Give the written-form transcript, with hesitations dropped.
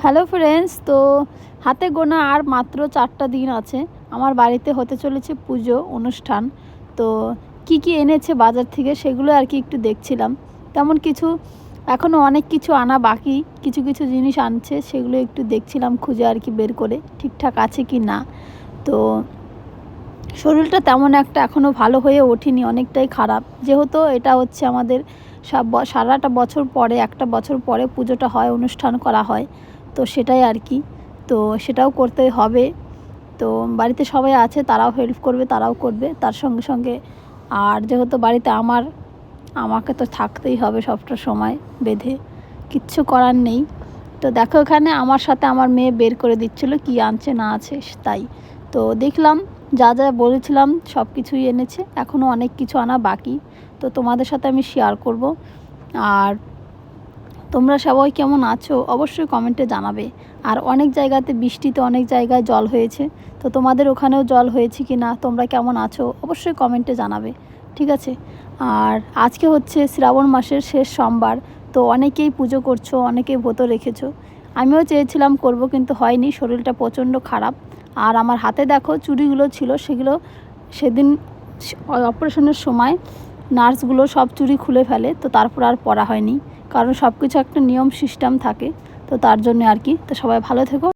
Hello friends, তো হাতে গোনা আর মাত্র 4টা দিন আছে। আমার বাড়িতে হতে চলেছে পুজো অনুষ্ঠান। তো কি কি এনেছে বাজার থেকে সেগুলো আর কি একটু দেখছিলাম। তেমন কিছু এখনও অনেক কিছু আনা বাকি, কিছু কিছু জিনিস আনছে, সেগুলো একটু দেখছিলাম খুঁজে আর কি বের করে ঠিকঠাক আছে কি না। তো শরীরটা তেমন একটা এখনও ভালো হয়ে ওঠেনি, অনেকটাই খারাপ। যেহেতু এটা হচ্ছে আমাদের সারাটা বছর পরে, একটা বছর পরে পুজোটা হয়, অনুষ্ঠান করা হয়। তো সেটাই আর কি, তো সেটাও করতে হবে। তো বাড়িতে সবাই আছে, তারাও হেল্প করবে, তারাও করবে তার সঙ্গে সঙ্গে। আর যেহেতু বাড়িতে আমাকে তো থাকতেই হবে সবটা সময় বেঁধে, কিচ্ছু করার নেই। তো দেখো, এখানে আমার সাথে আমার মেয়ে বের করে দিচ্ছিলো কি আনছে না আছে তাই। তো দেখলাম যা যা বলেছিলাম সব কিছুই এনেছে, এখনও অনেক কিছু আনা বাকি। তো তোমাদের সাথে আমি শেয়ার করব। আর তোমরা সবাই কেমন আছো অবশ্যই কমেন্টে জানাবে। আর অনেক জায়গাতে বৃষ্টিতে অনেক জায়গায় জল হয়েছে, তো তোমাদের ওখানেও জল হয়েছে কি না, তোমরা কেমন আছো অবশ্যই কমেন্টে জানাবে, ঠিক আছে? আর আজকে হচ্ছে শ্রাবণ মাসের শেষ সোমবার। তো অনেকেই পুজো করছো, অনেকেই ব্রত রেখেছো। আমিও চেয়েছিলাম করব, কিন্তু হয়নি, শরীরটা প্রচণ্ড খারাপ। আর আমার হাতে দেখো চুড়িগুলো ছিল, সেগুলো সেদিন অপারেশনের সময় নার্সগুলো সব চুড়ি খুলে ফেলে, তো তারপর আর পরা হয়নি। কারণ সব কিছু একটা নিয়ম সিস্টেম থাকে, তো তার জন্য আর কি। তো সবাই ভালো থেকো।